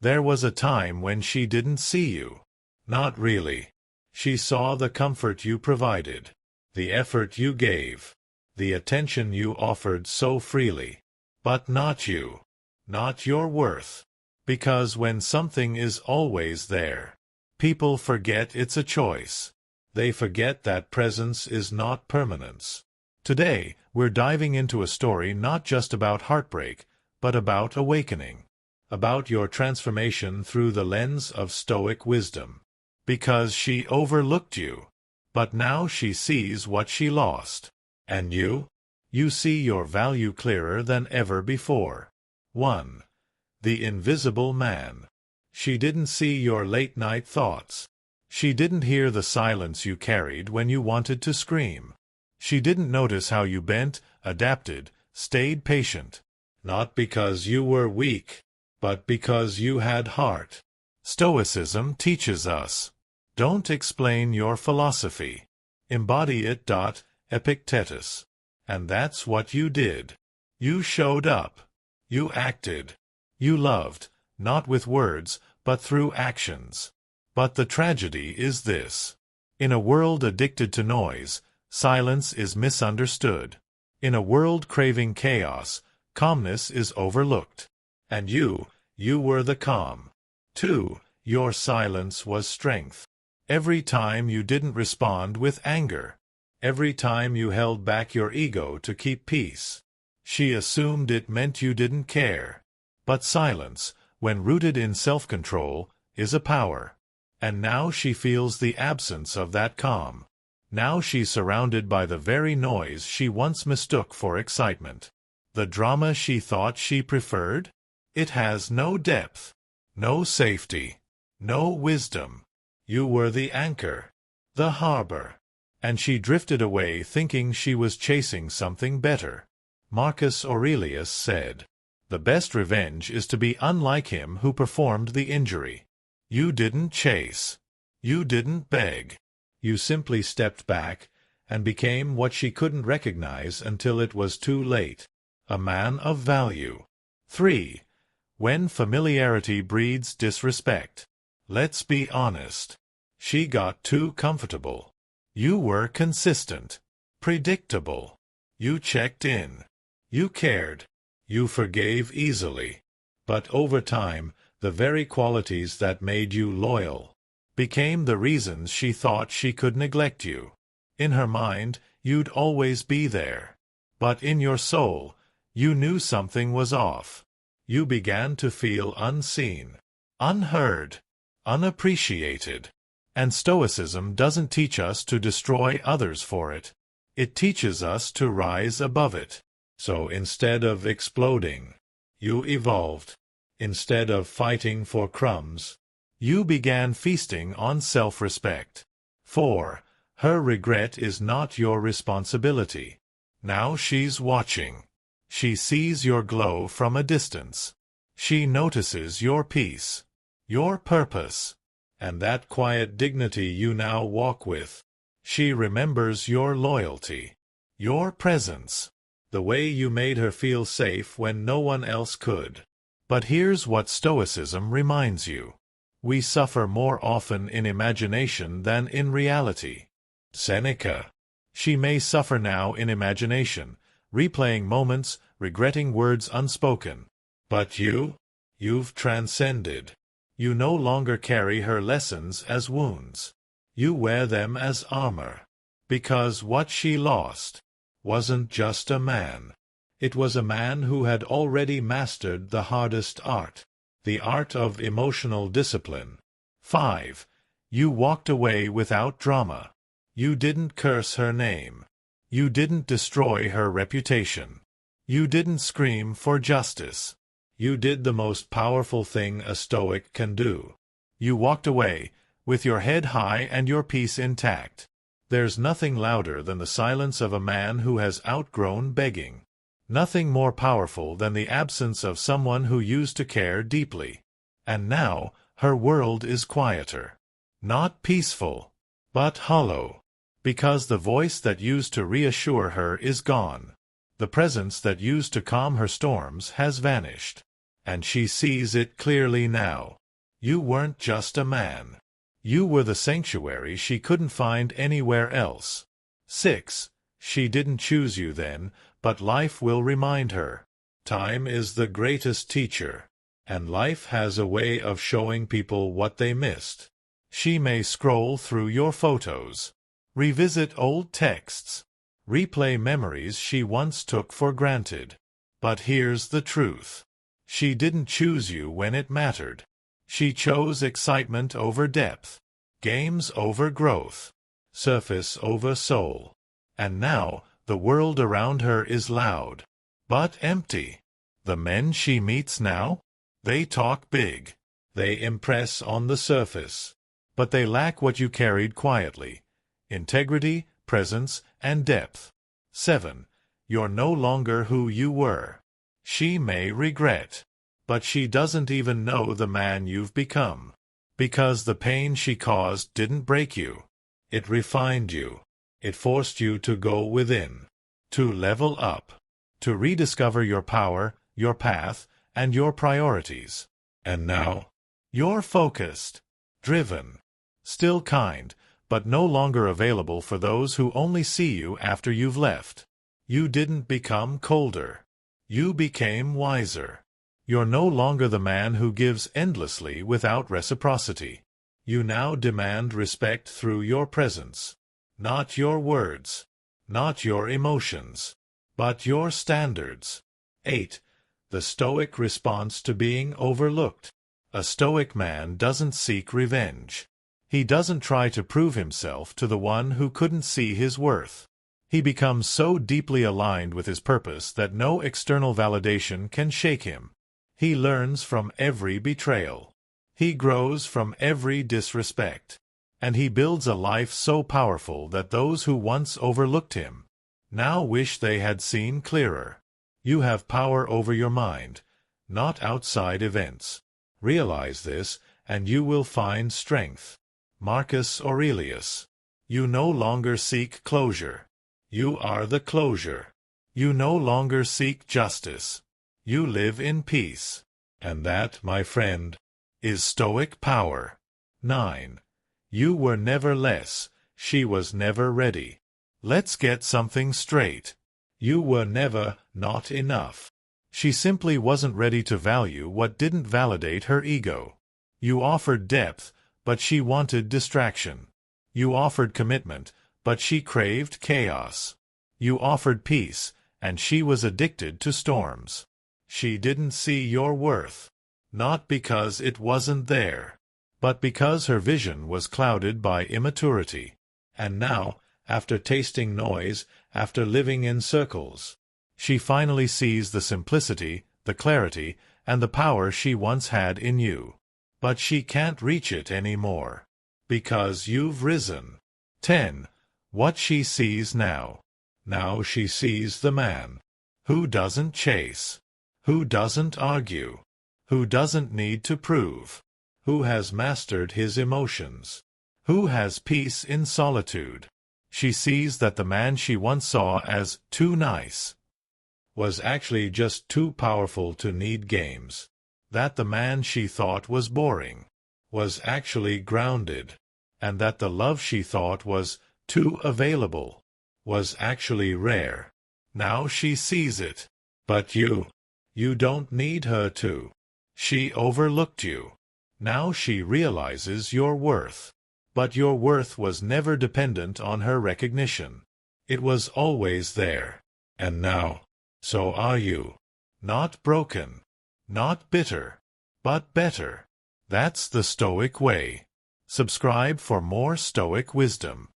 There was a time when she didn't see you. Not really. She saw the comfort you provided, the effort you gave, the attention you offered so freely. But not you. Not your worth. Because when something is always there, people forget it's a choice. They forget that presence is not permanence. Today, we're diving into a story not just about heartbreak, but about awakening. About your transformation through the lens of Stoic wisdom. Because she overlooked you. But now she sees what she lost. And you? You see your value clearer than ever before. 1. The invisible man. She didn't see your late-night thoughts. She didn't hear the silence you carried when you wanted to scream. She didn't notice how you bent, adapted, stayed patient. Not because you were weak, but because you had heart. Stoicism teaches us. Don't explain your philosophy. Embody it. Epictetus. And that's what you did. You showed up. You acted. You loved, not with words, but through actions. But the tragedy is this. In a world addicted to noise, silence is misunderstood. In a world craving chaos, calmness is overlooked. And you were the calm. 2. Your silence was strength. Every time you didn't respond with anger. Every time you held back your ego to keep peace. She assumed it meant you didn't care. But silence, when rooted in self-control, is a power. And now she feels the absence of that calm. Now she's surrounded by the very noise she once mistook for excitement. The drama she thought she preferred? It has no depth, no safety, no wisdom. You were the anchor, the harbor. And she drifted away thinking she was chasing something better. Marcus Aurelius said, "The best revenge is to be unlike him who performed the injury." You didn't chase. You didn't beg. You simply stepped back and became what she couldn't recognize until it was too late. A man of value. 3. When familiarity breeds disrespect. Let's be honest. She got too comfortable. You were consistent. Predictable. You checked in. You cared. You forgave easily. But over time, the very qualities that made you loyal became the reasons she thought she could neglect you. In her mind, you'd always be there. But in your soul, you knew something was off. You began to feel unseen, unheard, unappreciated. And Stoicism doesn't teach us to destroy others for it. It teaches us to rise above it. So instead of exploding, you evolved. Instead of fighting for crumbs, you began feasting on self-respect. 4. Her regret is not your responsibility. Now she's watching. She sees your glow from a distance. She notices your peace, your purpose, and that quiet dignity you now walk with. She remembers your loyalty, your presence, the way you made her feel safe when no one else could. But here's what Stoicism reminds you. We suffer more often in imagination than in reality. Seneca. She may suffer now in imagination, replaying moments, regretting words unspoken. But you've transcended. You no longer carry her lessons as wounds. You wear them as armor. Because what she lost wasn't just a man. It was a man who had already mastered the hardest art, the art of emotional discipline. 5. You walked away without drama. You didn't curse her name. You didn't destroy her reputation. You didn't scream for justice. You did the most powerful thing a Stoic can do. You walked away, with your head high and your peace intact. There's nothing louder than the silence of a man who has outgrown begging. Nothing more powerful than the absence of someone who used to care deeply. And now, her world is quieter. Not peaceful, but hollow. Because the voice that used to reassure her is gone. The presence that used to calm her storms has vanished. and she sees it clearly now. You weren't just a man. You were the sanctuary she couldn't find anywhere else. 6. She didn't choose you then, but life will remind her. Time is the greatest teacher, and life has a way of showing people what they missed. She may scroll through your photos, revisit old texts, replay memories she once took for granted. But here's the truth. She didn't choose you when it mattered. She chose excitement over depth, games over growth, surface over soul. And now, the world around her is loud, but empty. The men she meets now? They talk big. They impress on the surface. But they lack what you carried quietly: integrity, presence, and depth. 7. You're no longer who you were. She may regret, but she doesn't even know the man you've become. Because the pain she caused didn't break you. It refined you. It forced you to go within, to level up, to rediscover your power, your path, and your priorities. And now, you're focused, driven, still kind, but no longer available for those who only see you after you've left. You didn't become colder. You became wiser. You're no longer the man who gives endlessly without reciprocity. You now demand respect through your presence. Not your words, not your emotions, but your standards. 8. The Stoic response to being overlooked. A Stoic man doesn't seek revenge. He doesn't try to prove himself to the one who couldn't see his worth. He becomes so deeply aligned with his purpose that no external validation can shake him. He learns from every betrayal. He grows from every disrespect. And he builds a life so powerful that those who once overlooked him now wish they had seen clearer. You have power over your mind, not outside events. Realize this, and you will find strength. Marcus Aurelius. You no longer seek closure. You are the closure. You no longer seek justice. You live in peace. And that, my friend, is Stoic power. 9. You were never less. She was never ready. Let's get something straight. You were never not enough. She simply wasn't ready to value what didn't validate her ego. You offered depth, but she wanted distraction. You offered commitment, but she craved chaos. You offered peace, and she was addicted to storms. She didn't see your worth, not because it wasn't there, but because her vision was clouded by immaturity. And now, after tasting noise, after living in circles, she finally sees the simplicity, the clarity, and the power she once had in you. But she can't reach it anymore, because you've risen. 10. What she sees now. Now she sees the man who doesn't chase, who doesn't argue, who doesn't need to prove, who has mastered his emotions, who has peace in solitude. She sees that the man she once saw as too nice was actually just too powerful to need games. That the man she thought was boring was actually grounded, and that the love she thought was too available was actually rare. Now she sees it. But you don't need her to. She overlooked you. Now she realizes your worth. But your worth was never dependent on her recognition. It was always there. And now, so are you. Not broken, not bitter, but better. That's the Stoic way. Subscribe for more Stoic wisdom.